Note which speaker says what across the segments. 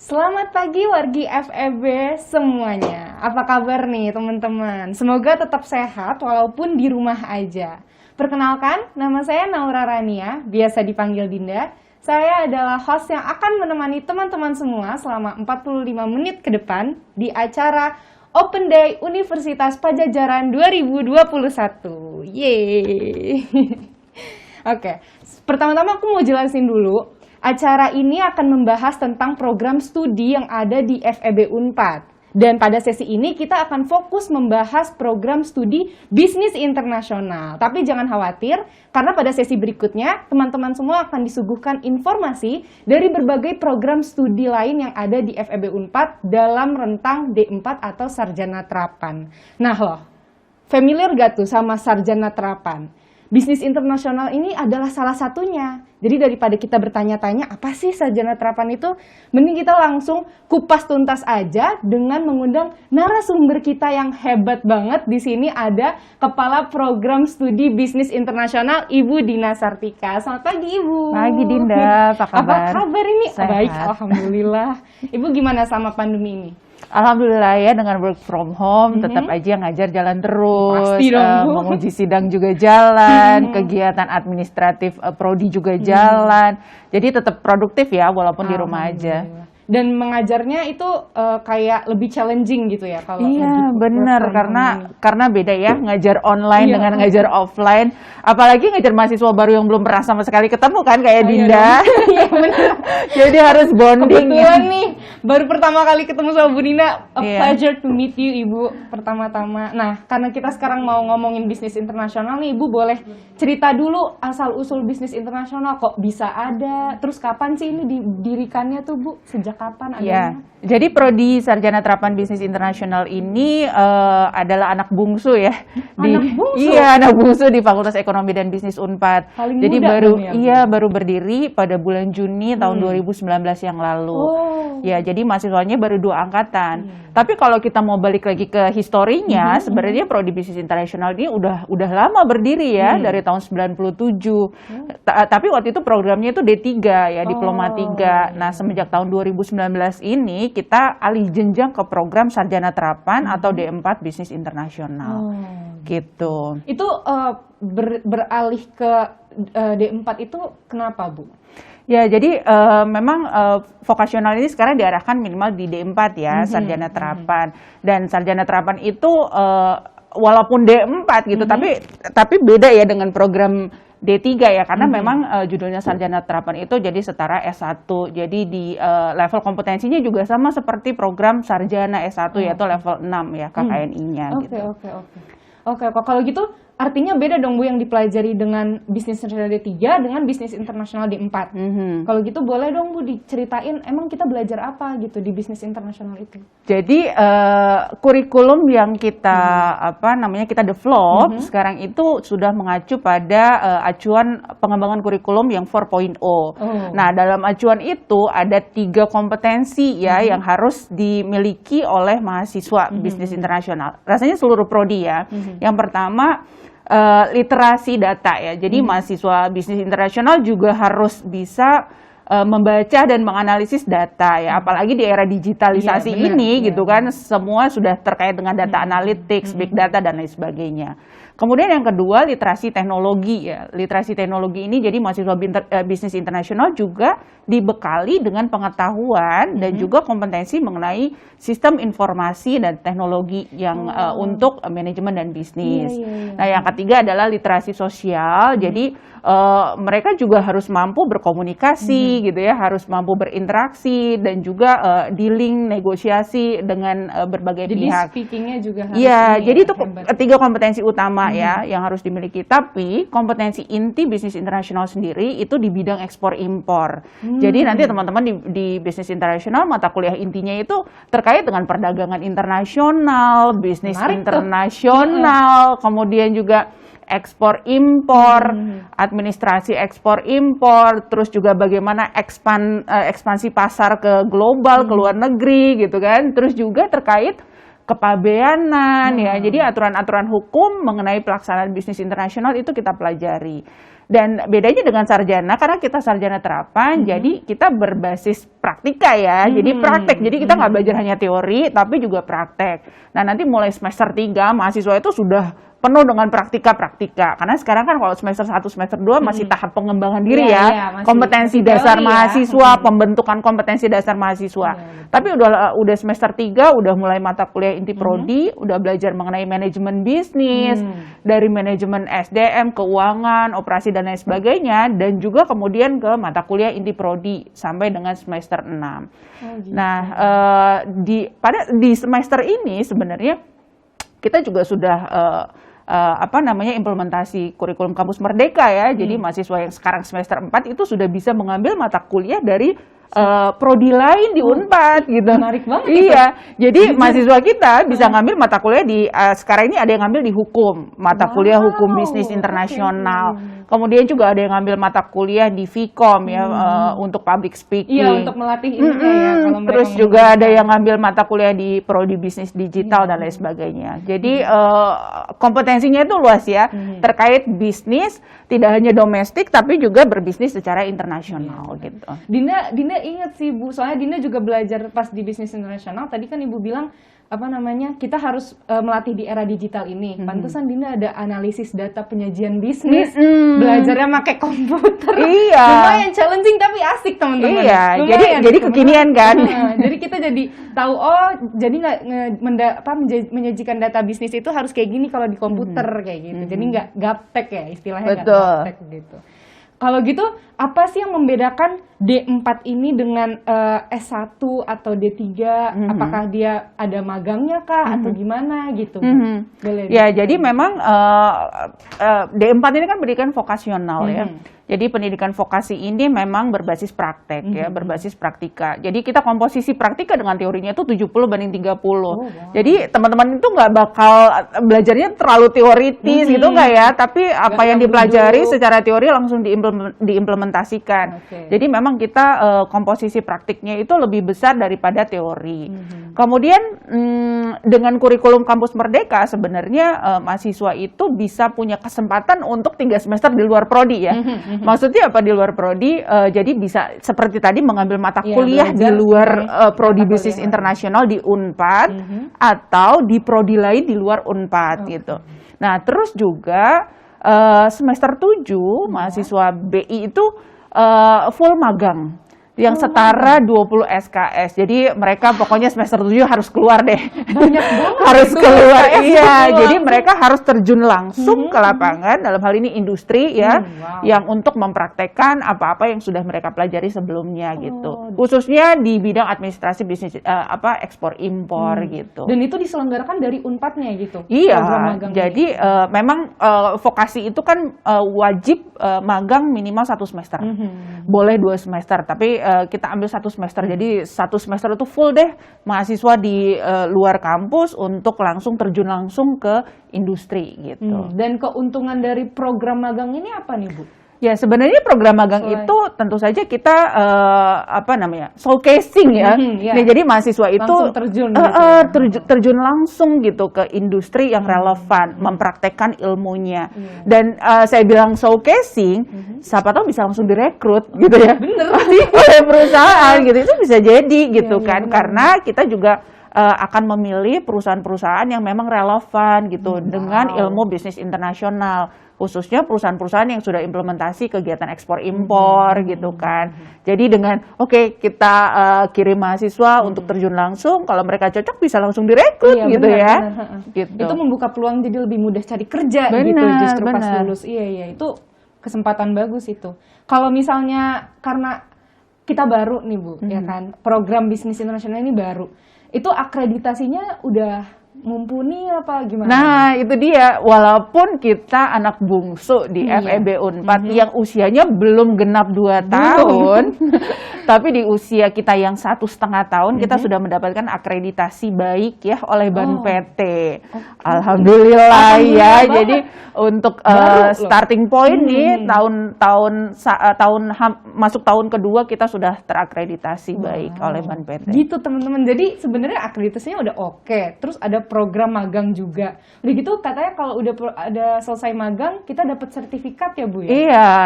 Speaker 1: Selamat pagi wargi FEB semuanya. Apa kabar nih teman-teman? Semoga tetap sehat walaupun di rumah aja. Perkenalkan, nama saya Naura Rania, biasa dipanggil Dinda. Saya adalah host yang akan menemani teman-teman semua selama 45 menit ke depan di acara Open Day Universitas Padjadjaran 2021. Yeay. Oke, pertama-tama aku mau jelasin dulu. Acara ini akan membahas tentang program studi yang ada di FEB Unpad. Dan pada sesi ini kita akan fokus membahas program studi bisnis internasional. Tapi jangan khawatir, karena pada sesi berikutnya teman-teman semua akan disuguhkan informasi dari berbagai program studi lain yang ada di FEB Unpad dalam rentang D4 atau Sarjana Terapan. Nah loh, familiar gak tuh sama Sarjana Terapan? Bisnis internasional ini adalah salah satunya. Jadi daripada kita bertanya-tanya apa sih sarjana terapan itu, mending kita langsung kupas tuntas aja dengan mengundang narasumber kita yang hebat banget. Di sini ada Kepala Program Studi Bisnis Internasional Ibu Dina Sartika. Selamat pagi Ibu.
Speaker 2: Pagi Dinda, apa kabar?
Speaker 1: Apa kabar ini?
Speaker 2: Sehat.
Speaker 1: Baik, alhamdulillah. Ibu gimana sama pandemi ini?
Speaker 2: Alhamdulillah ya, dengan work from home tetap aja ngajar jalan terus,
Speaker 1: Pasti dong, Bu.
Speaker 2: menguji sidang juga jalan, kegiatan administratif prodi juga jalan, jadi tetap produktif ya walaupun di rumah aja.
Speaker 1: Alhamdulillah. Dan mengajarnya itu kayak lebih challenging gitu ya kalau
Speaker 2: Iya
Speaker 1: lagi
Speaker 2: benar,
Speaker 1: work from home.
Speaker 2: karena beda ya ngajar online
Speaker 1: Iya.
Speaker 2: dengan ngajar offline, apalagi ngajar mahasiswa baru yang belum pernah sama sekali ketemu kan kayak
Speaker 1: Iya
Speaker 2: Dinda.
Speaker 1: dong. Iya benar.
Speaker 2: Jadi harus bonding.
Speaker 1: Kebetulan nih baru pertama kali ketemu sama Bu Dina. A
Speaker 2: Iya.
Speaker 1: pleasure to meet you Ibu pertama-tama. Nah, karena kita sekarang mau ngomongin bisnis internasional nih, Ibu boleh cerita dulu asal-usul bisnis internasional, kok bisa ada, terus kapan sih ini didirikannya tuh Bu? Sejak kapan adanya?
Speaker 2: Ya, jadi Prodi Sarjana Terapan Bisnis Internasional ini adalah anak bungsu ya.
Speaker 1: Anak bungsu?
Speaker 2: Iya, anak bungsu di Fakultas Ekonomi dan Bisnis Unpad.
Speaker 1: Paling
Speaker 2: Jadi
Speaker 1: muda
Speaker 2: baru
Speaker 1: dong ya, Bu?
Speaker 2: baru berdiri pada bulan Juni tahun 2019 yang lalu.
Speaker 1: Oh.
Speaker 2: Ya, jadi mahasiswanya baru 2 angkatan. Tapi kalau kita mau balik lagi ke historinya, sebenarnya Prodi Bisnis Internasional ini udah lama berdiri ya, dari tahun 97. Tapi waktu itu programnya itu D3 ya, Diploma 3. Nah, semenjak tahun 2019 ini kita alih jenjang ke program Sarjana Terapan atau D4 Bisnis Internasional. Gitu.
Speaker 1: Itu beralih ke D4 itu kenapa Bu?
Speaker 2: Ya, jadi memang vokasional ini sekarang diarahkan minimal di D4 ya, Sarjana Terapan. Dan Sarjana Terapan itu walaupun D4 gitu, tapi beda ya dengan program D3 ya, karena memang judulnya Sarjana Terapan itu jadi setara S1. Jadi di level kompetensinya juga sama seperti program Sarjana S1 yaitu level 6 ya KKNI-nya gitu.
Speaker 1: Oke, kalau gitu artinya beda dong Bu yang dipelajari dengan bisnis internasional D3 dengan bisnis internasional D4. Kalau gitu boleh dong Bu diceritain emang kita belajar apa gitu di bisnis internasional itu?
Speaker 2: Jadi kurikulum yang kita kita develop sekarang itu sudah mengacu pada acuan pengembangan kurikulum yang 4.0. Nah, dalam acuan itu ada 3 kompetensi ya yang harus dimiliki oleh mahasiswa bisnis internasional. Rasanya seluruh prodi ya. Yang pertama literasi data ya. Jadi mahasiswa bisnis internasional juga harus bisa membaca dan menganalisis data ya, apalagi di era digitalisasi ini gitu kan, semua sudah terkait dengan data analytics, big data dan lain sebagainya. Kemudian yang kedua literasi teknologi ya. Literasi teknologi ini jadi mahasiswa bisnis internasional juga dibekali dengan pengetahuan dan juga kompetensi mengenai sistem informasi dan teknologi yang untuk manajemen dan bisnis. Nah, yang ketiga adalah literasi sosial. Jadi mereka juga harus mampu berkomunikasi gitu ya, harus mampu berinteraksi dan juga dealing negosiasi dengan berbagai pihak.
Speaker 1: Jadi speakingnya juga harus.
Speaker 2: Iya, jadi itu
Speaker 1: hebat.
Speaker 2: 3 kompetensi utama ya yang harus dimiliki. Tapi kompetensi inti bisnis internasional sendiri itu di bidang ekspor impor. Jadi nanti teman-teman di bisnis internasional mata kuliah intinya itu terkait dengan perdagangan internasional, bisnis
Speaker 1: Menarik tuh.
Speaker 2: internasional, kemudian juga ekspor impor, administrasi ekspor impor, terus juga bagaimana ekspansi pasar ke global, ke luar negeri gitu kan. Terus juga terkait kepabeanan ya. Jadi aturan-aturan hukum mengenai pelaksanaan bisnis internasional itu kita pelajari. Dan bedanya dengan sarjana, karena kita sarjana terapan, jadi kita berbasis praktika ya. Jadi praktek, jadi kita nggak belajar hanya teori, tapi juga praktek. Nah nanti mulai semester 3, mahasiswa itu sudah penuh dengan praktika-praktika. Karena sekarang kan kalau semester 1, semester 2 masih tahap pengembangan diri kompetensi
Speaker 1: masih
Speaker 2: dasar
Speaker 1: teori
Speaker 2: mahasiswa, pembentukan kompetensi dasar mahasiswa. Tapi udah semester 3 udah mulai mata kuliah inti prodi, udah belajar mengenai manajemen bisnis, dari manajemen SDM, keuangan, operasi dan lain sebagainya, dan juga kemudian ke mata kuliah inti prodi sampai dengan semester 6. Nah, di semester ini sebenarnya kita juga sudah implementasi kurikulum kampus merdeka ya. Jadi mahasiswa yang sekarang semester 4 itu sudah bisa mengambil mata kuliah dari prodi lain di Unpad gitu.
Speaker 1: Menarik banget.
Speaker 2: Iya. Jadi mahasiswa kita bisa ngambil mata kuliah di sekarang ini ada yang ngambil di hukum, mata kuliah hukum bisnis internasional. Kemudian juga ada yang ngambil mata kuliah di Vkom ya untuk public speaking.
Speaker 1: Iya, untuk melatih ini ya.
Speaker 2: Terus juga ada yang ngambil mata kuliah di prodi bisnis digital dan lain sebagainya. Jadi kompetensinya itu luas ya, terkait bisnis tidak hanya domestik tapi juga berbisnis secara internasional gitu.
Speaker 1: Dinda ingat sih Bu, soalnya Dinda juga belajar pas di bisnis internasional. Tadi kan Ibu bilang kita harus melatih di era digital ini. Pantesan Dinda ada analisis data penyajian bisnis, belajarnya pakai komputer.
Speaker 2: Iya.
Speaker 1: Lumayan challenging tapi asik teman-teman.
Speaker 2: Iya. Jadi kekinian kan.
Speaker 1: Jadi kita jadi tahu jadi nggak menyajikan data bisnis itu harus kayak gini kalau di komputer kayak gitu. Jadi nggak gaptek ya istilahnya. Nggak gaptek gitu. Kalau gitu, apa sih yang membedakan D4 ini dengan S1 atau D3? Apakah dia ada magangnya kah atau gimana gitu?
Speaker 2: Ya, jadi memang D4 ini kan pendidikan vokasional ya. Jadi pendidikan vokasi ini memang berbasis praktek ya, berbasis praktika. Jadi kita komposisi praktika dengan teorinya itu 70/30. Jadi teman-teman itu nggak bakal belajarnya terlalu teoritis gitu nggak ya, tapi apa yang dipelajari secara teori langsung diimplementasikan. Jadi memang kita komposisi praktiknya itu lebih besar daripada teori. Kemudian dengan kurikulum kampus merdeka sebenarnya mahasiswa itu bisa punya kesempatan untuk 3 semester di luar prodi ya. Maksudnya apa di luar prodi? Jadi bisa seperti tadi mengambil mata kuliah di luar prodi bisnis internasional di Unpad atau di prodi lain di luar Unpad gitu. Nah, terus juga semester 7 mahasiswa BI itu full magang yang setara 20 SKS. Jadi mereka pokoknya semester 7 harus keluar deh.
Speaker 1: Banyak banget.
Speaker 2: Harus keluar. Iya, jadi mereka harus terjun langsung ke lapangan, dalam hal ini industri ya, yang untuk mempraktekkan apa-apa yang sudah mereka pelajari sebelumnya gitu. Khususnya di bidang administrasi bisnis ekspor impor gitu.
Speaker 1: Dan itu diselenggarakan dari Unpadnya gitu.
Speaker 2: Iya. Jadi memang vokasi itu kan wajib magang minimal 1 semester. Boleh 2 semester, tapi kita ambil 1 semester. Jadi 1 semester itu full deh mahasiswa di luar kampus untuk langsung terjun langsung ke industri gitu.
Speaker 1: Dan keuntungan dari program magang ini apa nih Bu?
Speaker 2: Ya sebenarnya program magang itu tentu saja kita showcasing ya. Nah, jadi mahasiswa itu
Speaker 1: langsung terjun,
Speaker 2: terjun langsung gitu ke industri yang relevan, mempraktekkan ilmunya. Dan saya bilang showcasing, siapa tahu bisa langsung direkrut gitu ya.
Speaker 1: Bener.
Speaker 2: Oleh perusahaan gitu, itu bisa jadi gitu kan. Karena kita juga akan memilih perusahaan-perusahaan yang memang relevan gitu dengan ilmu bisnis internasional. Khususnya perusahaan-perusahaan yang sudah implementasi kegiatan ekspor impor gitu kan. Jadi dengan kita kirim mahasiswa untuk terjun langsung, kalau mereka cocok bisa langsung direkrut gitu ya. Gitu.
Speaker 1: Itu membuka peluang jadi lebih mudah cari kerja gitu justru pas lulus. Iya, itu kesempatan bagus itu. Kalau misalnya karena kita baru nih Bu, ya kan, program bisnis internasional ini baru. Itu akreditasinya udah mumpuni apa gimana?
Speaker 2: Nah, itu dia. Walaupun kita anak bungsu di FEB Unpad yang usianya belum genap 2 tahun, tapi di usia kita yang 1,5 tahun kita sudah mendapatkan akreditasi baik ya oleh Ban PT. Alhamdulillah ya. Jadi untuk starting point nih masuk tahun kedua kita sudah terakreditasi baik oleh Ban PT.
Speaker 1: Gitu teman-teman. Jadi sebenarnya akreditasinya udah oke. Terus ada ada program magang juga. Udah gitu katanya kalau udah ada selesai magang kita dapat sertifikat ya Bu ya?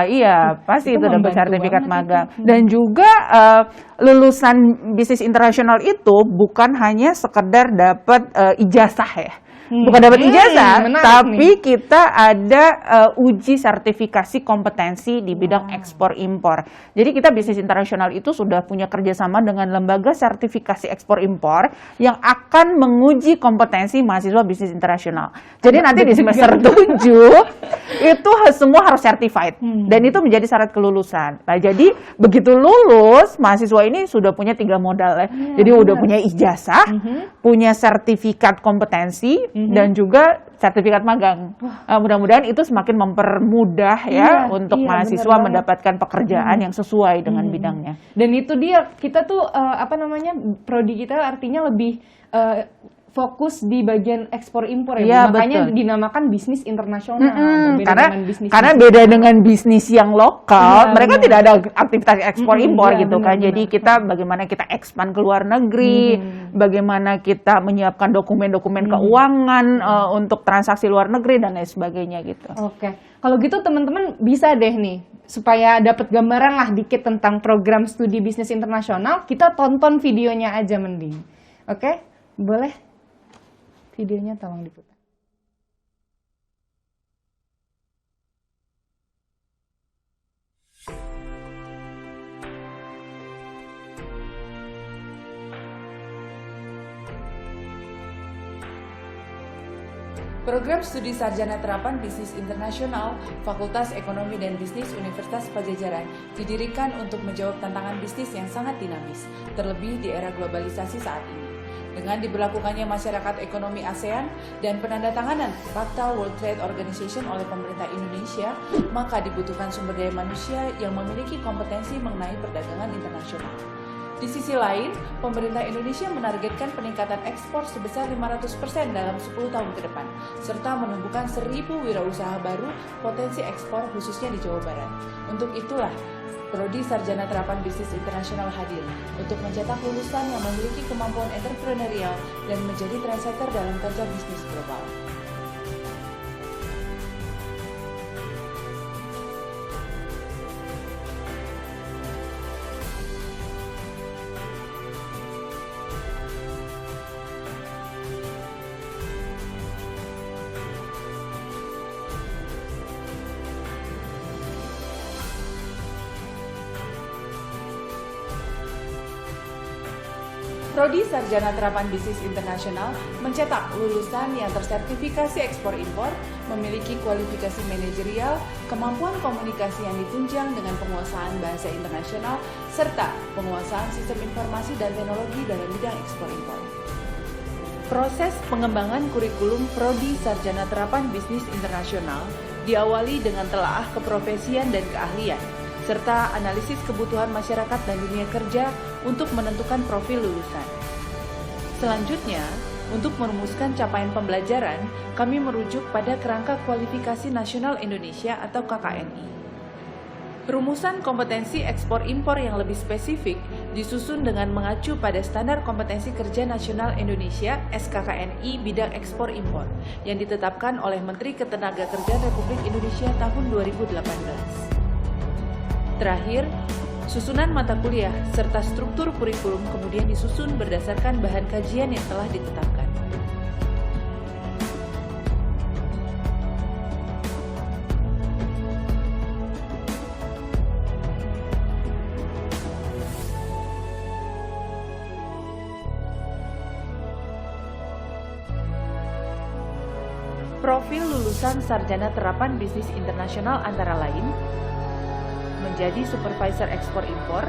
Speaker 2: Iya, pasti itu dapat
Speaker 1: membantu
Speaker 2: sertifikat
Speaker 1: banget
Speaker 2: magang.
Speaker 1: itu.
Speaker 2: Dan juga lulusan bisnis internasional itu bukan hanya sekedar dapat ijazah ya. Bukan dapat ijazah,
Speaker 1: menarik
Speaker 2: tapi kita ada uji sertifikasi kompetensi di bidang ekspor impor. Jadi kita bisnis internasional itu sudah punya kerjasama dengan lembaga sertifikasi ekspor impor yang akan menguji kompetensi mahasiswa bisnis internasional. Jadi nanti di semester 7 itu semua harus certified dan itu menjadi syarat kelulusan. Nah jadi begitu lulus mahasiswa ini sudah punya 3 modal ya. Jadi udah punya ijazah, punya sertifikat kompetensi dan juga sertifikat magang. Mudah-mudahan itu semakin mempermudah ya untuk mahasiswa mendapatkan pekerjaan yang sesuai dengan bidangnya.
Speaker 1: Dan itu dia, kita tuh prodi kita artinya lebih fokus di bagian ekspor impor ya,
Speaker 2: Iya,
Speaker 1: makanya
Speaker 2: betul.
Speaker 1: dinamakan bisnis internasional. Berbeda dengan bisnis
Speaker 2: Karena beda dengan bisnis yang lokal, mereka tidak ada aktivitas ekspor impor
Speaker 1: iya,
Speaker 2: gitu kan. Jadi kita bagaimana kita expand ke luar negeri, bagaimana kita menyiapkan dokumen-dokumen keuangan untuk transaksi luar negeri dan lain sebagainya gitu.
Speaker 1: Oke, kalau gitu teman-teman bisa deh nih supaya dapat gambaran lah dikit tentang program studi bisnis internasional, kita tonton videonya aja mending. Oke, boleh? Videonya tolong diputar.
Speaker 3: Program Studi Sarjana Terapan Bisnis Internasional Fakultas Ekonomi dan Bisnis Universitas Padjadjaran didirikan untuk menjawab tantangan bisnis yang sangat dinamis, terlebih di era globalisasi saat ini. Dengan diberlakukannya masyarakat ekonomi ASEAN dan penandatanganan Fakta World Trade Organization oleh pemerintah Indonesia, maka dibutuhkan sumber daya manusia yang memiliki kompetensi mengenai perdagangan internasional. Di sisi lain, pemerintah Indonesia menargetkan peningkatan ekspor sebesar 500% dalam 10 tahun ke depan, serta menumbuhkan 1.000 wirausaha baru potensi ekspor khususnya di Jawa Barat. Untuk itulah, Prodi Sarjana Terapan Bisnis Internasional hadir untuk mencetak lulusan yang memiliki kemampuan entrepreneurial dan menjadi trendsetter dalam kancah bisnis global. Prodi Sarjana Terapan Bisnis Internasional mencetak lulusan yang tersertifikasi ekspor-impor, memiliki kualifikasi manajerial, kemampuan komunikasi yang ditunjang dengan penguasaan bahasa internasional, serta penguasaan sistem informasi dan teknologi dalam bidang ekspor-impor. Proses pengembangan kurikulum Prodi Sarjana Terapan Bisnis Internasional diawali dengan telaah keprofesian dan keahlian, serta analisis kebutuhan masyarakat dan dunia kerja untuk menentukan profil lulusan. Selanjutnya, untuk merumuskan capaian pembelajaran, kami merujuk pada Kerangka Kualifikasi Nasional Indonesia atau KKNI. Rumusan kompetensi ekspor-impor yang lebih spesifik disusun dengan mengacu pada Standar Kompetensi Kerja Nasional Indonesia (SKKNI) bidang ekspor-impor yang ditetapkan oleh Menteri Ketenagakerjaan Republik Indonesia tahun 2018. Terakhir, susunan mata kuliah serta struktur kurikulum kemudian disusun berdasarkan bahan kajian yang telah ditetapkan. Profil lulusan Sarjana Terapan Bisnis Internasional antara lain menjadi supervisor ekspor-impor,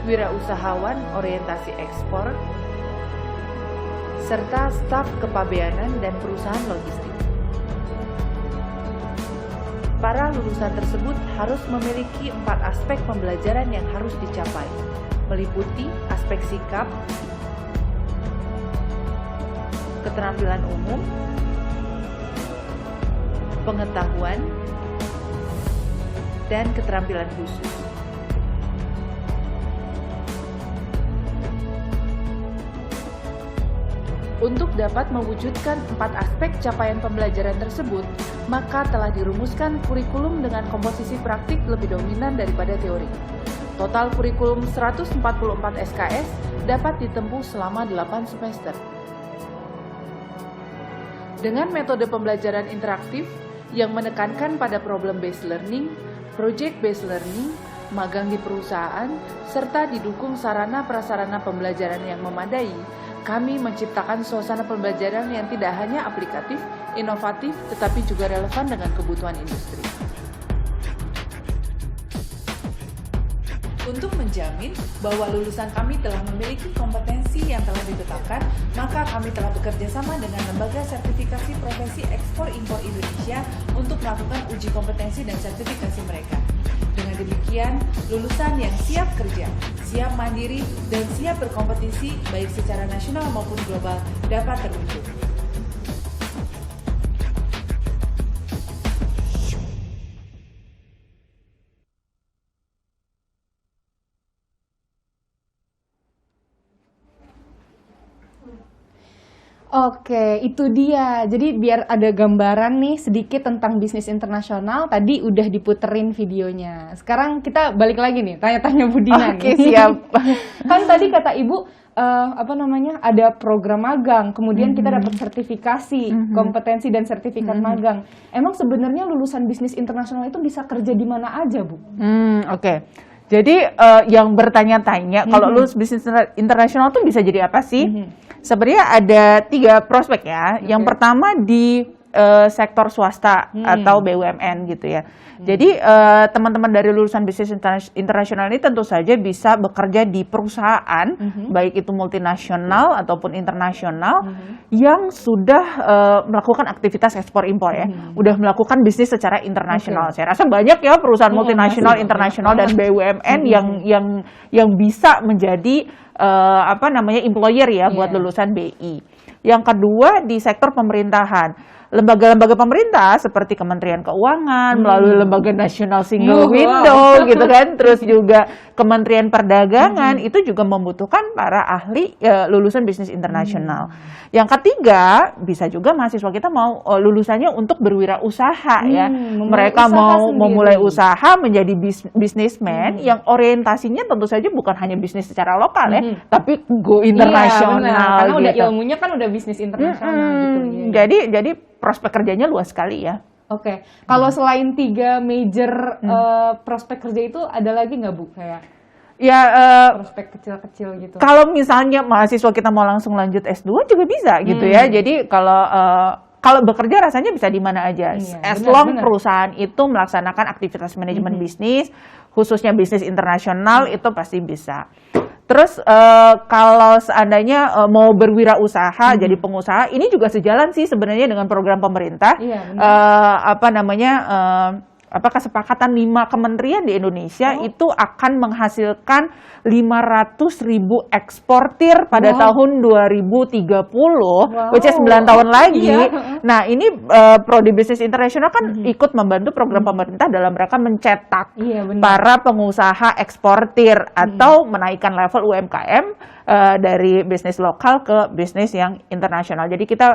Speaker 3: wirausahawan orientasi ekspor, serta staf kepabeanan dan perusahaan logistik. Para lulusan tersebut harus memiliki 4 aspek pembelajaran yang harus dicapai, meliputi aspek sikap, keterampilan umum, pengetahuan, dan keterampilan khusus. Untuk dapat mewujudkan 4 aspek capaian pembelajaran tersebut, maka telah dirumuskan kurikulum dengan komposisi praktik lebih dominan daripada teori. Total kurikulum 144 SKS dapat ditempuh selama 8 semester. Dengan metode pembelajaran interaktif yang menekankan pada problem-based learning, project-based learning, magang di perusahaan, serta didukung sarana-prasarana pembelajaran yang memadai, kami menciptakan suasana pembelajaran yang tidak hanya aplikatif, inovatif, tetapi juga relevan dengan kebutuhan industri. Untuk menjamin bahwa lulusan kami telah memiliki kompetensi yang telah ditetapkan, maka kami telah bekerja sama dengan Lembaga Sertifikasi Profesi Ekspor-Impor Indonesia untuk melakukan uji kompetensi dan sertifikasi mereka. Dengan demikian, lulusan yang siap kerja, siap mandiri, dan siap berkompetisi baik secara nasional maupun global dapat terwujud.
Speaker 1: Oke, itu dia. Jadi biar ada gambaran nih sedikit tentang bisnis internasional, tadi udah diputerin videonya. Sekarang kita balik lagi nih, tanya-tanya Bu Dina.
Speaker 2: Oke,
Speaker 1: nih.
Speaker 2: siap.
Speaker 1: Kan tadi kata Ibu, ada program magang, kemudian kita dapat sertifikasi, kompetensi dan sertifikat magang. Emang sebenarnya lulusan bisnis internasional itu bisa kerja di mana aja, Bu?
Speaker 2: Oke. Jadi yang bertanya-tanya, kalau lulus bisnis internasional tuh bisa jadi apa sih? Sebenarnya ada 3 prospek ya. Yang pertama di sektor swasta atau BUMN gitu ya. Jadi teman-teman dari lulusan bisnis internasional ini tentu saja bisa bekerja di perusahaan, baik itu multinasional ataupun internasional, yang sudah melakukan aktivitas ekspor impor ya, udah melakukan bisnis secara internasional. Saya rasa banyak ya perusahaan multinasional, internasional dan BUMN yang bisa menjadi employer ya buat lulusan BI. Yang kedua di sektor pemerintahan. Lembaga-lembaga pemerintah seperti Kementerian Keuangan melalui Lembaga Nasional Single Window gitu kan, terus juga Kementerian Perdagangan itu juga membutuhkan para ahli lulusan bisnis internasional. Yang ketiga, bisa juga mahasiswa kita mau lulusannya untuk berwirausaha ya. Mereka mau memulai usaha menjadi bisnismen yang orientasinya tentu saja bukan hanya bisnis secara lokal ya, tapi go internasional.
Speaker 1: Iya, karena
Speaker 2: gitu.
Speaker 1: udah ilmunya kan udah bisnis internasional gitu ya.
Speaker 2: Jadi prospek kerjanya luas sekali ya.
Speaker 1: Oke, kalau selain 3 major prospek kerja itu ada lagi nggak Bu kayak prospek kecil-kecil gitu?
Speaker 2: Kalau misalnya mahasiswa kita mau langsung lanjut S2 juga bisa gitu ya. Jadi kalau bekerja rasanya bisa di mana aja. As long perusahaan itu melaksanakan aktivitas manajemen bisnis, khususnya bisnis internasional itu pasti bisa. Terus kalau seandainya mau berwirausaha jadi pengusaha, ini juga sejalan sih sebenarnya dengan program pemerintah. Kesepakatan 5 kementerian di Indonesia itu akan menghasilkan 500.000 eksportir pada tahun 2030, which is 9 tahun lagi. Nah, ini Prodi Bisnis Internasional kan ikut membantu program pemerintah dalam rangka mencetak para pengusaha eksportir atau menaikkan level UMKM dari bisnis lokal ke bisnis yang internasional. Jadi kita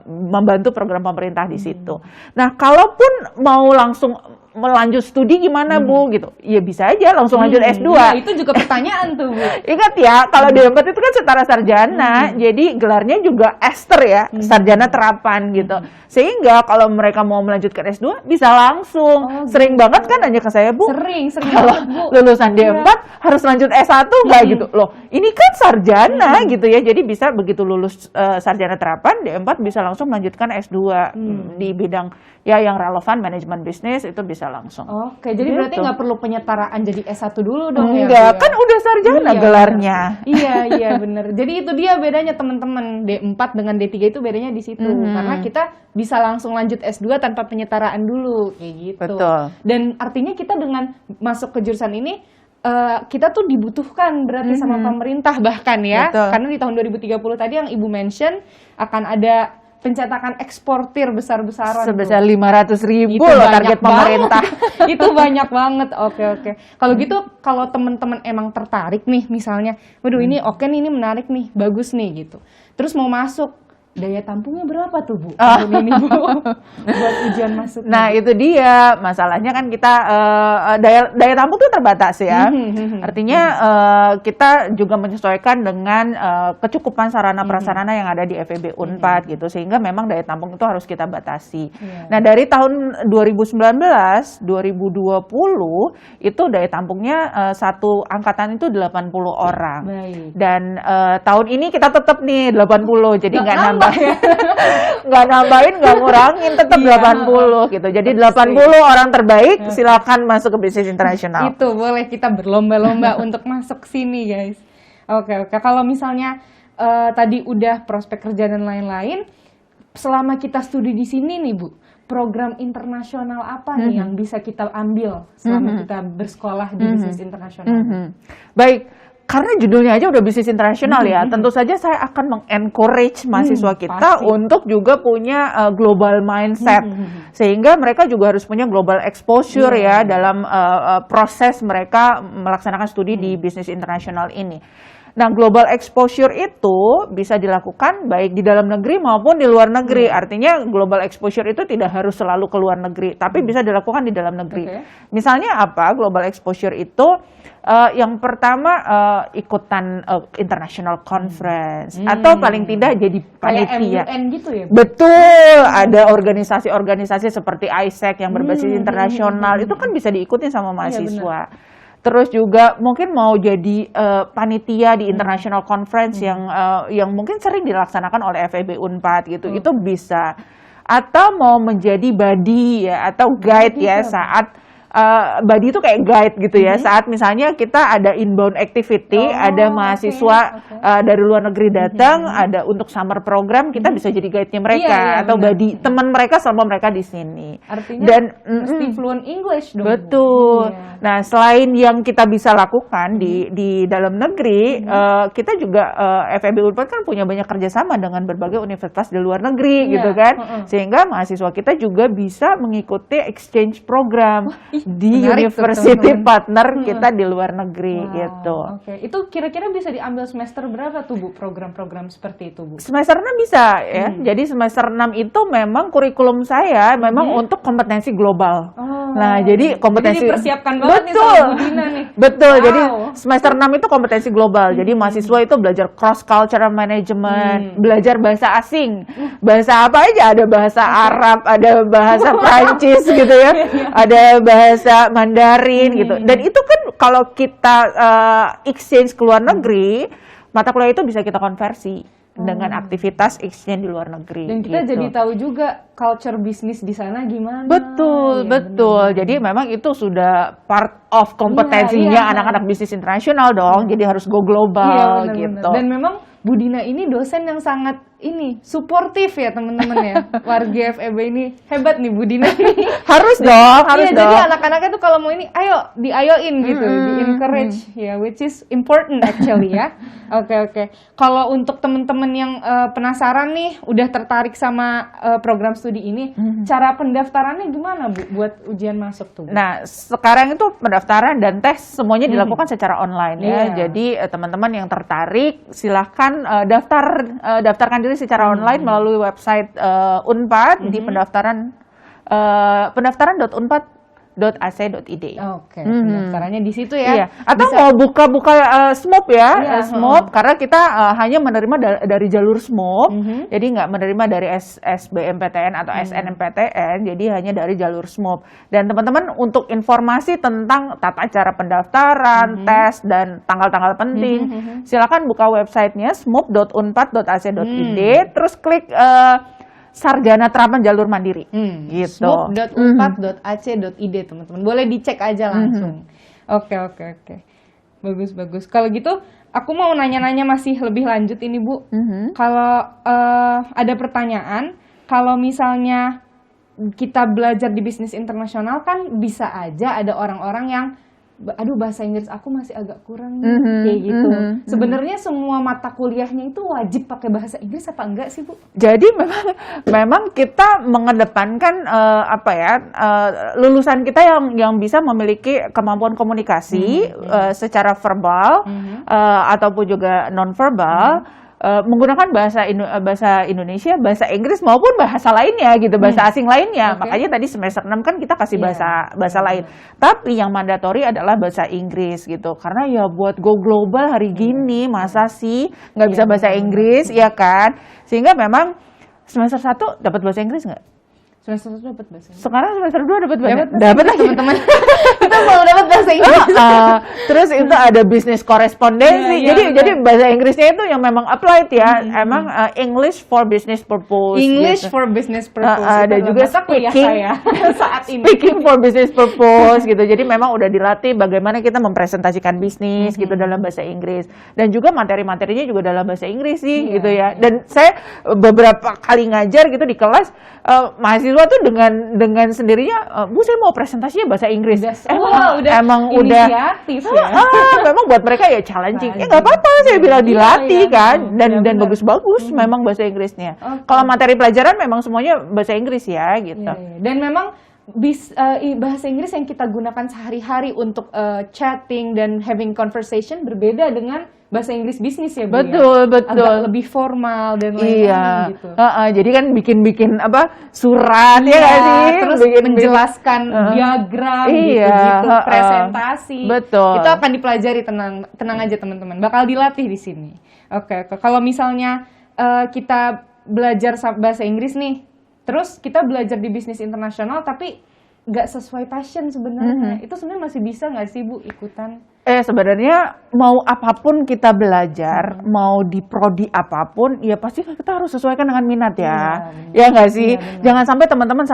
Speaker 2: membantu program pemerintah di situ. Nah, kalaupun mau langsung melanjut studi gimana Bu gitu? Ya bisa aja langsung lanjut S2.
Speaker 1: Iya, itu juga pertanyaan tuh Bu.
Speaker 2: Ingat ya, kalau di D4 itu kan setara sarjana, jadi gelarnya juga Ester ya, sarjana terapan gitu. Sehingga kalau mereka mau melanjutkan S2 bisa langsung. Sering banget kan nanya ke saya, Bu.
Speaker 1: Sering
Speaker 2: Kalau
Speaker 1: Bu.
Speaker 2: lulusan D4 harus lanjut S1 nggak gitu. Loh, ini kan sarjana gitu ya. Jadi bisa begitu lulus sarjana terapan, D4 bisa langsung melanjutkan S2 di bidang ya yang relevan manajemen bisnis itu bisa langsung.
Speaker 1: Oke, jadi
Speaker 2: gitu.
Speaker 1: berarti nggak perlu penyetaraan jadi S1 dulu dong
Speaker 2: Enggak, kan udah sarjana gelarnya.
Speaker 1: Iya bener. Jadi itu dia bedanya teman-teman, D4 dengan D3 itu bedanya di situ. Karena kita bisa langsung lanjut S2 tanpa penyetaraan dulu kayak gitu.
Speaker 2: Betul.
Speaker 1: Dan artinya kita dengan masuk ke jurusan ini kita tuh dibutuhkan berarti sama pemerintah bahkan ya.
Speaker 2: Betul.
Speaker 1: Karena di tahun 2030 tadi yang Ibu mention akan ada pencetakan eksportir besar-besaran.
Speaker 2: Sebesar
Speaker 1: tuh.
Speaker 2: 500.000
Speaker 1: Itu
Speaker 2: loh
Speaker 1: banyak
Speaker 2: target pemerintah.
Speaker 1: Itu banyak banget. Oke. Kalau gitu, kalau teman-teman emang tertarik nih, misalnya, waduh ini oke nih, ini menarik nih, bagus nih gitu. Terus mau masuk, daya tampungnya berapa tuh Bu? Tahun ini Bu, buat ujian masuk.
Speaker 2: Nah itu dia masalahnya kan kita daya tampung itu terbatas ya. Artinya kita juga menyesuaikan dengan kecukupan sarana prasarana yang ada di FEB Unpad gitu, sehingga memang daya tampung itu harus kita batasi. Nah dari tahun 2019 2020 itu daya tampungnya satu angkatan itu 80 orang.
Speaker 1: Baik.
Speaker 2: Dan tahun ini kita tetap nih 80, jadi nggak nambah.
Speaker 1: Ya.
Speaker 2: Nggak nambahin, nggak ngurangin, tetap 80 gitu. Jadi 80 orang terbaik silakan masuk ke bisnis internasional.
Speaker 1: Itu boleh kita berlomba-lomba untuk masuk sini guys. Oke. Kalau misalnya tadi udah prospek kerja dan lain-lain, selama kita studi di sini nih Bu, program internasional apa nih yang bisa kita ambil selama kita bersekolah di bisnis internasional?
Speaker 2: Baik. Karena judulnya aja udah bisnis internasional ya, tentu saja saya akan mengencourage mahasiswa kita
Speaker 1: pasti.
Speaker 2: untuk juga punya global mindset, sehingga mereka juga harus punya global exposure ya dalam proses mereka melaksanakan studi di bisnis internasional ini. Nah, global exposure itu bisa dilakukan baik di dalam negeri maupun di luar negeri. Artinya global exposure itu tidak harus selalu ke luar negeri, tapi bisa dilakukan di dalam negeri. Misalnya apa? Global exposure itu yang pertama ikutan international conference atau paling tidak jadi panitia.
Speaker 1: Kayak MUN gitu ya Bu?
Speaker 2: Betul, ada organisasi-organisasi seperti ISEC yang berbasis internasional, itu kan bisa diikutin sama mahasiswa. Terus juga mungkin mau jadi panitia di international conference yang mungkin sering dilaksanakan oleh FEB Unpad gitu, itu bisa. Atau mau menjadi buddy ya atau guide ya saat buddy itu kayak guide gitu ya. Saat misalnya kita ada inbound activity, ada mahasiswa dari luar negeri datang, ada untuk summer program, kita bisa jadi guide-nya mereka atau buddy teman mereka selama mereka di sini.
Speaker 1: Artinya
Speaker 2: Dan
Speaker 1: mesti fluent English dong.
Speaker 2: betul.
Speaker 1: Iya.
Speaker 2: Nah, selain yang kita bisa lakukan di dalam negeri, kita juga FEB Unpad kan punya banyak kerjasama dengan berbagai universitas di luar negeri gitu kan, sehingga mahasiswa kita juga bisa mengikuti exchange program di
Speaker 1: menarik
Speaker 2: university
Speaker 1: tuh,
Speaker 2: partner kita di luar negeri gitu.
Speaker 1: Oke. Itu kira-kira bisa diambil semester berapa tuh Bu program-program seperti itu Bu?
Speaker 2: Semester 6 bisa ya. Jadi semester 6 itu memang kurikulum saya memang untuk kompetensi global. Nah, jadi kompetensi
Speaker 1: Jadi dipersiapkan banget nih sama Bu Dina nih.
Speaker 2: Betul.
Speaker 1: Wow.
Speaker 2: Jadi semester 6 itu kompetensi global. Jadi mahasiswa itu belajar cross cultural management, belajar bahasa asing. Bahasa apa aja? Ada bahasa Arab, ada bahasa Prancis gitu ya. Ada bahasa Mandarin gitu. Dan itu kan kalau kita exchange ke luar negeri, mata kuliah itu bisa kita konversi dengan aktivitas exchange di luar negeri.
Speaker 1: Dan kita
Speaker 2: gitu.
Speaker 1: jadi tahu juga culture bisnis di sana gimana.
Speaker 2: Betul,
Speaker 1: Ya,
Speaker 2: betul. Jadi memang itu sudah part of kompetensinya anak-anak bisnis internasional dong. Jadi harus go global
Speaker 1: benar,
Speaker 2: gitu.
Speaker 1: Dan memang Bu Dina ini dosen yang sangat suportif ya teman-teman ya. Warga FEB ini hebat nih Bu Dina ini.
Speaker 2: Harus dong, harus dong.
Speaker 1: Jadi anak-anaknya tuh kalau mau ini, ayo diayoin gitu, di-encourage ya, which is important actually ya. Oke. Kalau untuk teman-teman yang penasaran nih, udah tertarik sama program studi ini, cara pendaftarannya gimana Bu buat ujian masuk tuh?
Speaker 2: Nah, sekarang itu pendaftaran dan tes semuanya dilakukan secara online ya. Jadi teman-teman yang tertarik silahkan daftarkan diri secara online melalui website Unpad di pendaftaran.unpad.ac.id.
Speaker 1: Oke, pendaftarannya di situ ya.
Speaker 2: Iya. Atau mau buka SMOP ya, SMOP karena kita hanya menerima dari jalur SMOP, jadi nggak menerima dari SBMPTN atau SNMPTN, jadi hanya dari jalur SMOP. Dan teman-teman untuk informasi tentang tata cara pendaftaran, tes dan tanggal-tanggal penting, silakan buka websitenya smop.unpad.ac.id, terus klik Sarjana Terapan Jalur Mandiri, gitu.
Speaker 1: smop.unpad.ac.id teman-teman, boleh dicek aja langsung. Oke. Bagus. Kalau gitu, aku mau nanya-nanya masih lebih lanjut ini Bu. Kalau ada pertanyaan, kalau misalnya kita belajar di bisnis internasional kan bisa aja ada orang-orang yang aduh bahasa Inggris aku masih agak kurang nih, kayak gitu. Sebenarnya semua mata kuliahnya itu wajib pakai bahasa Inggris apa enggak sih, Bu?
Speaker 2: Jadi memang kita mengedepankan lulusan kita yang bisa memiliki kemampuan komunikasi secara verbal ataupun juga non-verbal. Menggunakan bahasa Indonesia, bahasa Inggris maupun bahasa lainnya gitu, bahasa asing lainnya. Makanya tadi semester 6 kan kita kasih bahasa lain. Tapi yang mandatori adalah bahasa Inggris gitu. Karena ya buat go global hari gini masa sih nggak bisa bahasa Inggris, ya kan? Sehingga memang semester 1 dapat bahasa Inggris nggak?
Speaker 1: Semester 1 dapat bahasa Inggris.
Speaker 2: Sekarang semester 2 dapat
Speaker 1: lagi teman-teman. Kita mau dapat bahasa Inggris.
Speaker 2: Terus itu ada bisnis korespondensi. Jadi bahasa Inggrisnya itu yang memang applied ya. Emang English for business purpose.
Speaker 1: English
Speaker 2: gitu.
Speaker 1: for business purpose.
Speaker 2: Ada juga speaking
Speaker 1: saat ini.
Speaker 2: Speaking for business purpose gitu. Jadi memang udah dilatih bagaimana kita mempresentasikan bisnis gitu dalam bahasa Inggris. Dan juga materi-materinya juga dalam bahasa Inggris sih gitu ya. Dan saya beberapa kali ngajar gitu di kelas, mahasiswa tuh dengan sendirinya, Bu saya mau presentasinya bahasa Inggris. Emang udah
Speaker 1: inisiatif ya.
Speaker 2: Memang buat mereka ya challenging. Ya nggak apa-apa, saya bilang dilatih kan, dan bagus-bagus memang bahasa Inggrisnya. Kalau materi pelajaran memang semuanya bahasa Inggris ya gitu.
Speaker 1: Dan memang bahasa Inggris yang kita gunakan sehari-hari untuk chatting dan having conversation berbeda dengan bahasa Inggris bisnis ya, Bu.
Speaker 2: Betul.
Speaker 1: Agak lebih formal dan lain-lain gitu.
Speaker 2: Jadi kan bikin surat ya nggak sih?
Speaker 1: Terus menjelaskan diagram gitu, presentasi.
Speaker 2: Betul.
Speaker 1: Itu akan dipelajari, tenang aja teman-teman. Bakal dilatih di sini. Oke. Kalau misalnya kita belajar bahasa Inggris nih, terus kita belajar di bisnis internasional tapi nggak sesuai passion sebenarnya, itu sebenarnya masih bisa nggak sih, Bu, ikutan?
Speaker 2: Sebenarnya mau apapun kita belajar, mau di prodi apapun, ya pasti kita harus sesuaikan dengan minat ya. Ya nggak sih? Jangan sampai teman-teman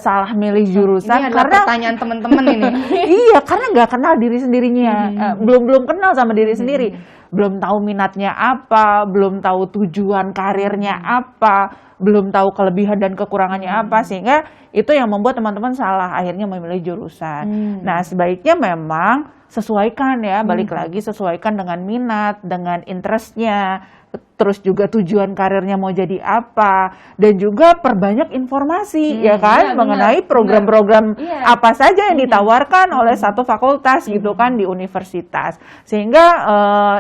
Speaker 2: salah milih jurusan.
Speaker 1: Ini adalah pertanyaan teman-teman ini.
Speaker 2: Iya, karena nggak kenal diri sendirinya, belum kenal sama diri sendiri, belum tahu minatnya apa, belum tahu tujuan karirnya apa, belum tahu kelebihan dan kekurangannya apa, sehingga itu yang membuat teman-teman salah akhirnya memilih jurusan. Nah, sebaiknya memang sesuaikan ya, balik lagi sesuaikan dengan minat, dengan interestnya, terus juga tujuan karirnya mau jadi apa, dan juga perbanyak informasi ya kan, mengenai program-program apa saja yang ditawarkan oleh satu fakultas gitu kan di universitas, sehingga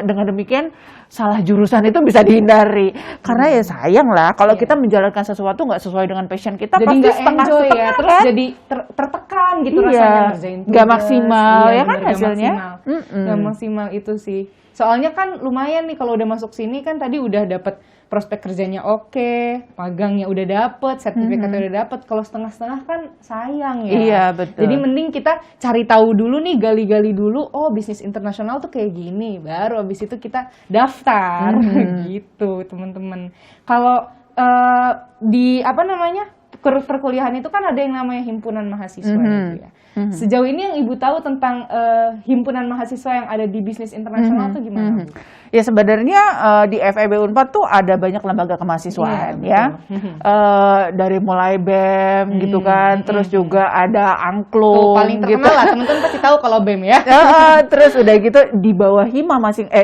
Speaker 2: dengan demikian salah jurusan itu bisa dihindari. Karena ya sayang lah kalau kita menjalankan sesuatu nggak sesuai dengan passion kita,
Speaker 1: jadi
Speaker 2: pasti setengah-setengah
Speaker 1: ya, terus
Speaker 2: kan?
Speaker 1: jadi tertekan gitu rasanya ngerjain tugas.
Speaker 2: Nggak maksimal ya kan hasilnya.
Speaker 1: Nggak maksimal itu sih. Soalnya kan lumayan nih kalau udah masuk sini kan tadi udah dapet prospek kerjanya oke, magangnya udah dapet, sertifikatnya udah dapet. Kalau setengah-setengah kan sayang ya.
Speaker 2: Iya, betul.
Speaker 1: Jadi mending kita cari tahu dulu nih, gali-gali dulu, oh bisnis internasional tuh kayak gini, baru abis itu kita daftar gitu teman-teman. Kalau di perkuliahan itu kan ada yang namanya himpunan mahasiswa gitu ya. Sejauh ini yang Ibu tahu tentang himpunan mahasiswa yang ada di bisnis internasional tuh gimana, Bu?
Speaker 2: Ya sebenarnya di FEB Unpad tuh ada banyak lembaga kemahasiswaan dari mulai BEM gitu kan, terus juga ada Angklung
Speaker 1: paling terkenal
Speaker 2: gitu.
Speaker 1: lah, teman-teman pasti tahu kalau BEM ya.
Speaker 2: Terus udah gitu di bawah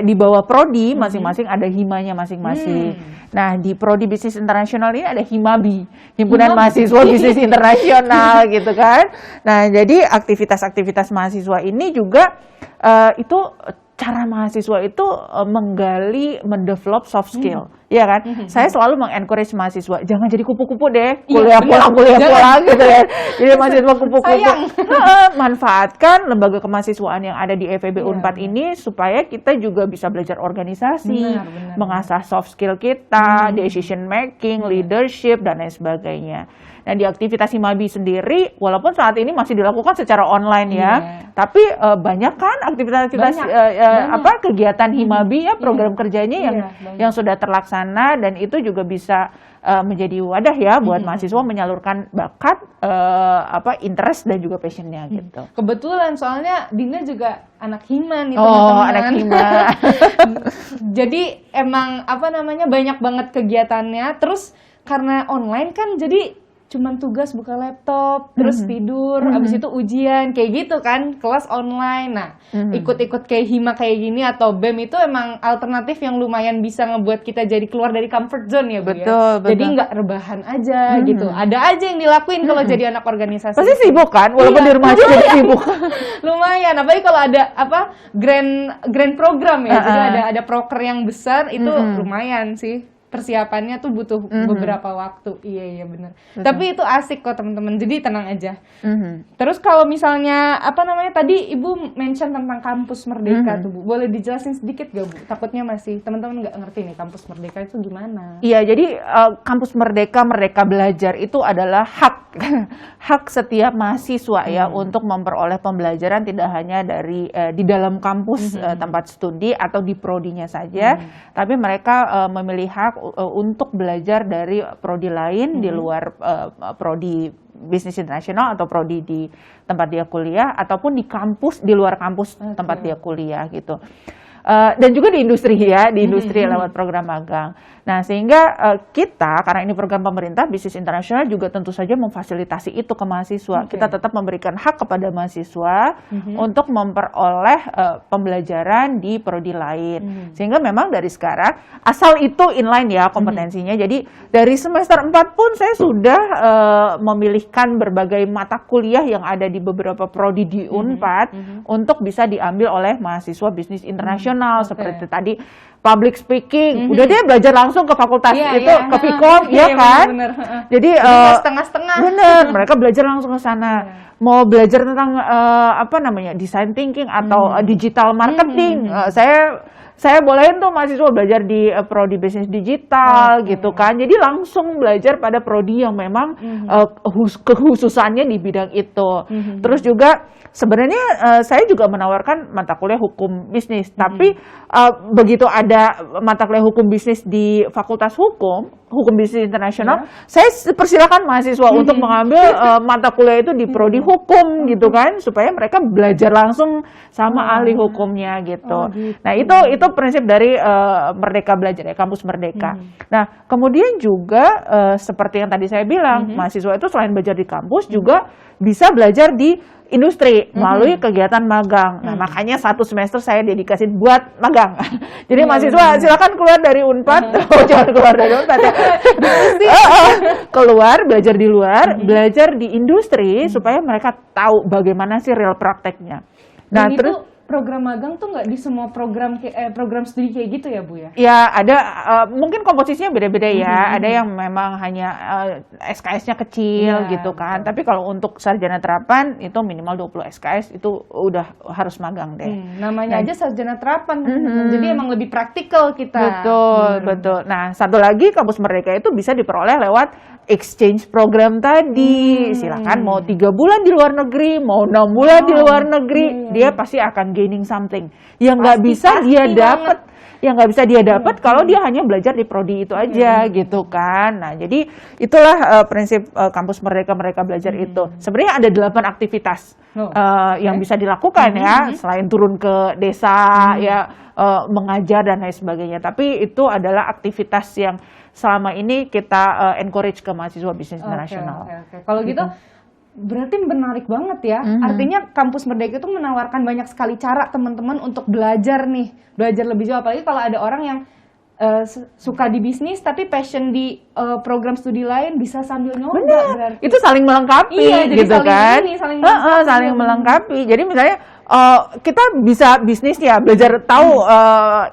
Speaker 2: di bawah prodi masing-masing ada himanya masing-masing. Nah, di prodi bisnis internasional ini ada Himabi, himpunan mahasiswa bisnis internasional gitu kan. Nah, jadi aktivitas-aktivitas mahasiswa ini juga itu cara mahasiswa itu menggali, mendevelop soft skill, ya kan? Saya selalu mengencourage mahasiswa, jangan jadi kupu-kupu deh, kuliah pulang gitu ya. Jadi mahasiswa kupu-kupu. Manfaatkan lembaga kemahasiswaan yang ada di FEB Unpad ini supaya kita juga bisa belajar organisasi, mengasah soft skill kita, decision making, leadership dan lain sebagainya. Nah, di aktivitas Himabi sendiri, walaupun saat ini masih dilakukan secara online ya, tapi banyak kan aktivitas kegiatan Himabi ya, program kerjanya yang sudah terlaksana, dan itu juga bisa menjadi wadah ya buat mahasiswa menyalurkan bakat, interest dan juga passionnya gitu.
Speaker 1: Kebetulan soalnya Dina juga anak Hima nih
Speaker 2: teman-teman.
Speaker 1: Oh,
Speaker 2: anak Hima.
Speaker 1: Jadi emang banyak banget kegiatannya. Terus karena online kan jadi cuman tugas buka laptop, terus tidur, abis itu ujian, kayak gitu kan, kelas online. Nah, ikut-ikut kayak Hima kayak gini atau BEM itu emang alternatif yang lumayan bisa ngebuat kita jadi keluar dari comfort zone ya, Bu ya.
Speaker 2: Betul.
Speaker 1: Jadi nggak rebahan aja gitu. Ada aja yang dilakuin kalau jadi anak organisasi.
Speaker 2: Pasti sibuk kan, walaupun di rumah aja jadi sibuk.
Speaker 1: Lumayan, apalagi kalau ada grand program ya, jadi ada proker yang besar itu lumayan sih. Persiapannya tuh butuh beberapa waktu. Iya benar. Tapi itu asik kok teman-teman. Jadi tenang aja. Terus kalau misalnya tadi Ibu mention tentang kampus Merdeka tuh, Bu. Boleh dijelasin sedikit gak, Bu? Takutnya masih teman-teman nggak ngerti nih kampus Merdeka itu gimana?
Speaker 2: Iya, jadi kampus Merdeka belajar itu adalah hak setiap mahasiswa ya untuk memperoleh pembelajaran tidak hanya di dalam kampus tempat studi atau di prodinya saja, tapi mereka memilih hak untuk belajar dari prodi lain di luar prodi bisnis internasional atau prodi di tempat dia kuliah ataupun di kampus di luar kampus tempat dia kuliah gitu. Dan juga di industri lewat program magang. Nah, sehingga kita, karena ini program pemerintah, bisnis internasional juga tentu saja memfasilitasi itu ke mahasiswa. Kita tetap memberikan hak kepada mahasiswa untuk memperoleh pembelajaran di prodi lain. Sehingga memang dari sekarang, asal itu inline ya kompetensinya. Jadi dari semester 4 pun saya sudah memilihkan berbagai mata kuliah yang ada di beberapa prodi di Unpad untuk bisa diambil oleh mahasiswa bisnis internasional. Seperti tadi public speaking, udah deh belajar langsung ke fakultas ke Vkom, ya kan?
Speaker 1: Bener.
Speaker 2: Jadi
Speaker 1: setengah-setengah.
Speaker 2: Bener, mereka belajar langsung ke sana. Mau belajar tentang design thinking atau digital marketing, saya bolehin tuh mahasiswa belajar di prodi bisnis digital gitu kan. Jadi langsung belajar pada prodi yang memang kekhususannya di bidang itu. Terus juga sebenarnya saya juga menawarkan mata kuliah hukum bisnis, tapi begitu ada mata kuliah hukum bisnis di Fakultas Hukum Bisnis Internasional, saya persilakan mahasiswa untuk mengambil mata kuliah itu di prodi hukum gitu kan, supaya mereka belajar langsung sama ahli hukumnya gitu. Nah, itu prinsip dari Merdeka Belajar ya, kampus Merdeka. Nah, kemudian juga seperti yang tadi saya bilang, mahasiswa itu selain belajar di kampus juga bisa belajar di industri melalui kegiatan magang. Nah, makanya 1 semester saya dedikasi buat magang. Jadi mahasiswa silakan keluar dari Unpad, jangan keluar dari Unpad ya. Keluar, belajar di luar, belajar di industri supaya mereka tahu bagaimana sih real prakteknya. Nah,
Speaker 1: dan
Speaker 2: terus
Speaker 1: itu program magang tuh nggak di semua program studi kayak gitu ya, Bu ya?
Speaker 2: Ya, ada mungkin komposisinya beda-beda ya. Ada yang memang hanya SKS-nya kecil gitu kan. Betul. Tapi kalau untuk sarjana terapan itu minimal 20 SKS itu udah harus magang deh.
Speaker 1: Namanya aja sarjana terapan. Jadi emang lebih praktikal kita.
Speaker 2: Betul. Nah, satu lagi kampus Merdeka itu bisa diperoleh lewat exchange program tadi. Silakan mau 3 bulan di luar negeri, mau 6 bulan di luar negeri, dia pasti akan gaining something yang nggak bisa dia dapat. Yang nggak bisa dia dapat kalau dia hanya belajar di prodi itu aja gitu kan. Nah, jadi itulah prinsip kampus Merdeka Belajar itu. Sebenarnya ada 8 aktivitas yang bisa dilakukan ya, selain turun ke desa ya, mengajar dan lain sebagainya. Tapi itu adalah aktivitas yang selama ini kita encourage ke mahasiswa bisnis internasional.
Speaker 1: Kalau gitu berarti menarik banget ya. Artinya kampus Merdeka itu menawarkan banyak sekali cara teman-teman untuk belajar lebih jauh. Apalagi kalau ada orang yang suka di bisnis tapi passion di program studi lain, bisa sambil nyoba. Berarti
Speaker 2: itu saling melengkapi gitu kan. Saling melengkapi. Jadi misalnya kita bisa bisnisnya, belajar tahu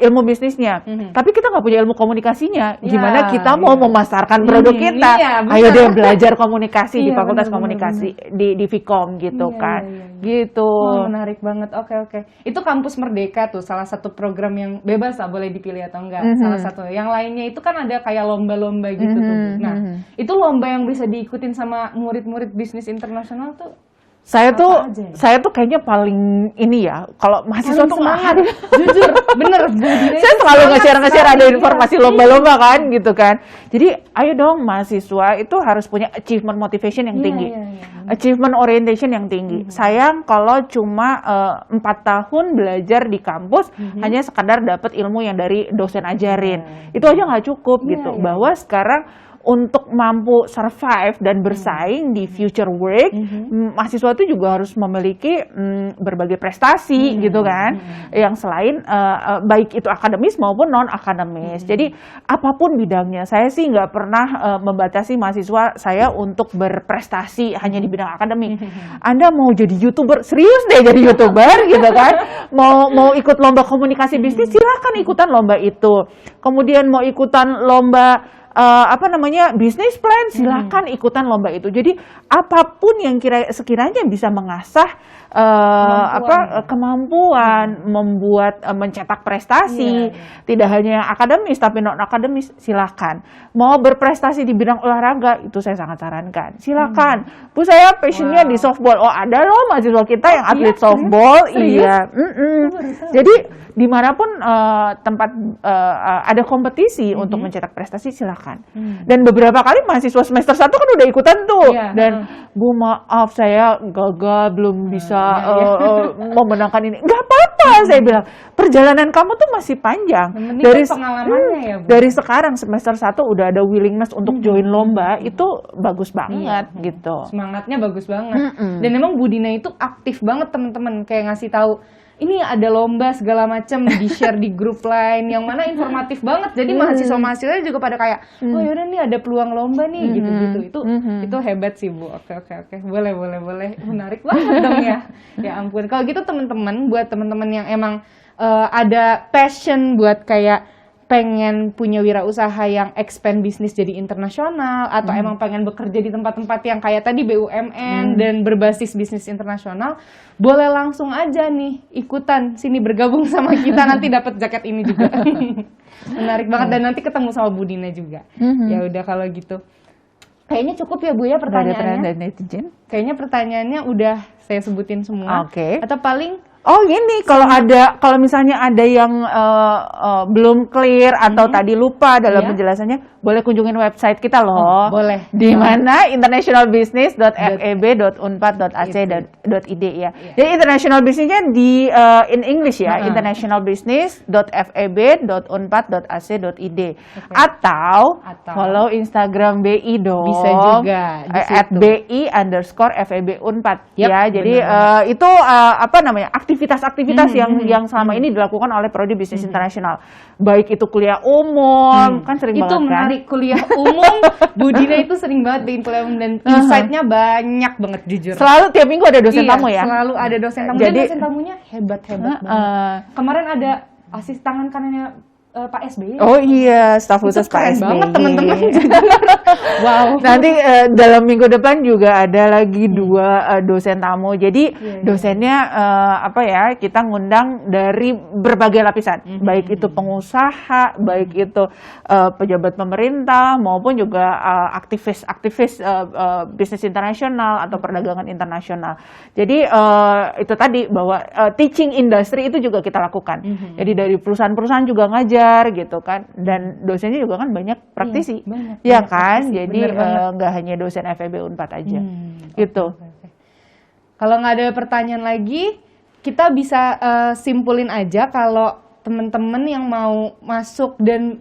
Speaker 2: ilmu bisnisnya, tapi kita nggak punya ilmu komunikasinya. Gimana kita mau memasarkan produk kita? Ayo deh belajar komunikasi di Fakultas Komunikasi di Vkom gitu kan. Gitu.
Speaker 1: Menarik banget. Oke. Itu kampus Merdeka tuh salah satu program yang bebas lah, boleh dipilih atau enggak. Salah satu. Yang lainnya itu kan ada kayak lomba-lomba gitu tuh. Nah, itu lomba yang bisa diikutin sama murid-murid bisnis internasional tuh.
Speaker 2: Saya tuh kayaknya paling ini ya, kalau mahasiswa tuh
Speaker 1: semangat, jujur, bener.
Speaker 2: Saya selalu nge-share ada informasi lomba-lomba kan, gitu kan. Jadi, ayo dong mahasiswa itu harus punya achievement motivation yang tinggi, achievement orientation yang tinggi. Sayang kalau cuma 4 tahun belajar di kampus hanya sekadar dapat ilmu yang dari dosen ajarin, itu aja nggak cukup gitu. Bahwa sekarang untuk mampu survive dan bersaing di future work, mahasiswa itu juga harus memiliki berbagai prestasi gitu kan, yang selain baik itu akademis maupun non akademis. Jadi apapun bidangnya, saya sih nggak pernah membatasi mahasiswa saya untuk berprestasi hanya di bidang akademik. Anda mau jadi YouTuber, serius deh jadi YouTuber gitu kan, mau ikut lomba komunikasi bisnis, silakan ikutan lomba itu. Kemudian mau ikutan lomba bisnis plan, silakan ikutan lomba itu. Jadi apapun yang sekiranya bisa mengasah kemampuan membuat mencetak prestasi, tidak hanya akademis tapi non akademis, silakan. Mau berprestasi di bidang olahraga, itu saya sangat sarankan, silakan. Bu, saya passionnya di softball. Oh, ada loh mahasiswa kita yang atlet softball. Iya. Jadi dimanapun tempat ada kompetisi untuk mencetak prestasi, silakan. Dan beberapa kali mahasiswa semester 1 kan udah ikutan tuh. Dan Bu, maaf saya gagal, belum bisa memenangkan ini. Nggak apa-apa, saya bilang. Perjalanan kamu tuh masih panjang.
Speaker 1: Dari pengalamannya ya, Bu.
Speaker 2: Dari sekarang semester 1 udah ada willingness untuk join lomba, itu bagus banget gitu.
Speaker 1: Semangatnya bagus banget. Dan emang Bu Dina itu aktif banget teman-teman, kayak ngasih tahu ini ada lomba segala macam, di-share di grup lain yang mana informatif banget. Jadi mahasiswa-mahasiswa juga pada kayak, oh yaudah nih ada peluang lomba nih gitu-gitu. Itu hebat sih Bu. Oke. Boleh. Menarik banget dong ya. Ya ampun. Kalau gitu teman-teman, buat teman-teman yang emang ada passion buat kayak pengen punya wirausaha yang expand bisnis jadi internasional, atau emang pengen bekerja di tempat-tempat yang kayak tadi BUMN dan berbasis bisnis internasional, boleh langsung aja nih ikutan sini bergabung sama kita, nanti dapat jaket ini juga. Menarik banget, dan nanti ketemu sama Bu Dina juga. Ya udah kalau gitu. Kayaknya cukup ya Bu ya pertanyaannya.
Speaker 2: Dari netizen.
Speaker 1: Kayaknya pertanyaannya udah saya sebutin semua.
Speaker 2: Oke.
Speaker 1: Atau paling
Speaker 2: gini, kalau misalnya ada yang belum clear atau tadi lupa dalam penjelasannya, boleh kunjungin website kita loh.
Speaker 1: Boleh.
Speaker 2: Di mana internationalbusiness.feb.unpad.ac.id ya. Jadi international businessnya di in English ya, internationalbusiness.feb.unpad.ac.id. Atau follow Instagram BI dong.
Speaker 1: Bisa juga
Speaker 2: at @bi_feb_unpad ya. Jadi itu aktivitas-aktivitas yang selama ini dilakukan oleh Prodi Bisnis Internasional. Baik itu kuliah umum, kan sering banget kan.
Speaker 1: Itu menarik, kuliah umum. Bu Dina itu sering banget bikin kuliah umum, dan insight-nya banyak banget jujur.
Speaker 2: Selalu tiap minggu ada dosen tamu ya?
Speaker 1: Selalu ada dosen tamu. Jadi dosen tamunya hebat-hebat banget. Kemarin ada asis tangan kanannya Pak SBY.
Speaker 2: Oh iya, staf khusus Pak SBY.
Speaker 1: Banget teman-teman. Wow.
Speaker 2: Nanti dalam minggu depan juga ada lagi 2 dosen tamu. Jadi dosennya kita ngundang dari berbagai lapisan, baik itu pengusaha, baik itu pejabat pemerintah, maupun juga aktivis bisnis internasional atau perdagangan internasional. Jadi itu tadi bahwa teaching industry itu juga kita lakukan. Jadi dari perusahaan-perusahaan juga ngajar gitu kan, dan dosennya juga kan banyak praktisi, ya kan, jadi nggak hanya dosen FEB Unpad aja, gitu.
Speaker 1: Kalau nggak ada pertanyaan lagi, kita bisa simpulin aja kalau teman-teman yang mau masuk dan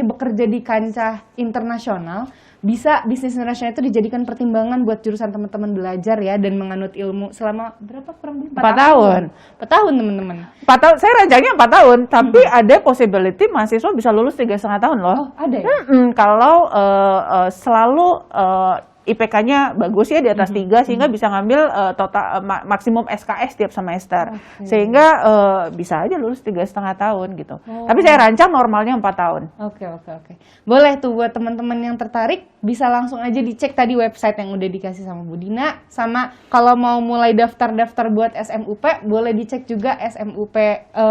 Speaker 1: bekerja di kancah internasional, bisa bisnis internasional itu dijadikan pertimbangan buat jurusan teman-teman belajar ya, dan menganut ilmu selama berapa, kurang lebih
Speaker 2: 4 tahun.
Speaker 1: 4 tahun teman-teman.
Speaker 2: 4 tahun, saya rancangnya 4 tahun, tapi ada possibility mahasiswa bisa lulus 3,5 tahun loh.
Speaker 1: Oh, ada ya?
Speaker 2: Kalau selalu IPK-nya bagus ya, di atas 3, sehingga bisa ngambil total maksimum SKS tiap semester. Sehingga bisa aja lulus 3,5 tahun gitu. Tapi saya rancang normalnya 4 tahun.
Speaker 1: Oke. Boleh tuh buat teman-teman yang tertarik, bisa langsung aja dicek tadi website yang udah dikasih sama Bu Dina. Sama kalau mau mulai daftar-daftar buat SMUP, boleh dicek juga SMUP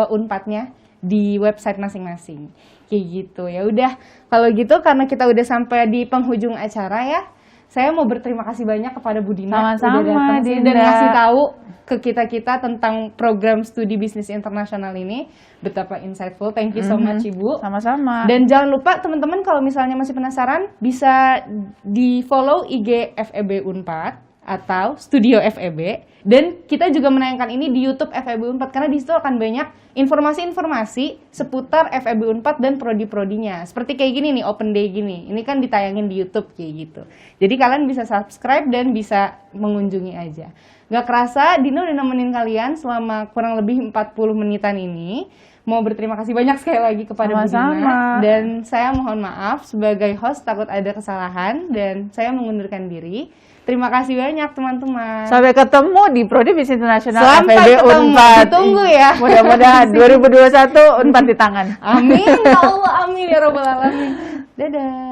Speaker 1: Unpadnya di website masing-masing. Kayak gitu. Ya udah, kalau gitu karena kita udah sampai di penghujung acara ya, saya mau berterima kasih banyak kepada Bu Dina
Speaker 2: Sama-sama,
Speaker 1: udah datang sini dan
Speaker 2: Dinda.
Speaker 1: ngasih tahu ke kita tentang program studi bisnis internasional ini. Betapa insightful. Thank you so much Ibu.
Speaker 2: Sama-sama.
Speaker 1: Dan jangan lupa teman-teman, kalau misalnya masih penasaran, bisa di follow IG FEB Unpad atau Studio FEB, dan kita juga menayangkan ini di YouTube FEB Unpad karena di situ akan banyak informasi-informasi seputar FEB Unpad dan prodi-prodinya. Seperti kayak gini nih, Open Day gini. Ini kan ditayangin di YouTube kayak gitu. Jadi kalian bisa subscribe dan bisa mengunjungi aja. Gak kerasa, Dina udah nemenin kalian selama kurang lebih 40 menitan ini. Mau berterima kasih banyak sekali lagi kepada Bu Dina. Dan saya mohon maaf sebagai host takut ada kesalahan dan saya mengundurkan diri. Terima kasih banyak teman-teman.
Speaker 2: Sampai ketemu di Prodi Bisnis Internasional
Speaker 1: Sampai
Speaker 2: FEB
Speaker 1: ketemu.
Speaker 2: Unpad.
Speaker 1: Ditunggu ya.
Speaker 2: Mudah-mudahan 2021 Unpad di tangan.
Speaker 1: Amin ya Allah, amin ya robbal alamin. Dadah.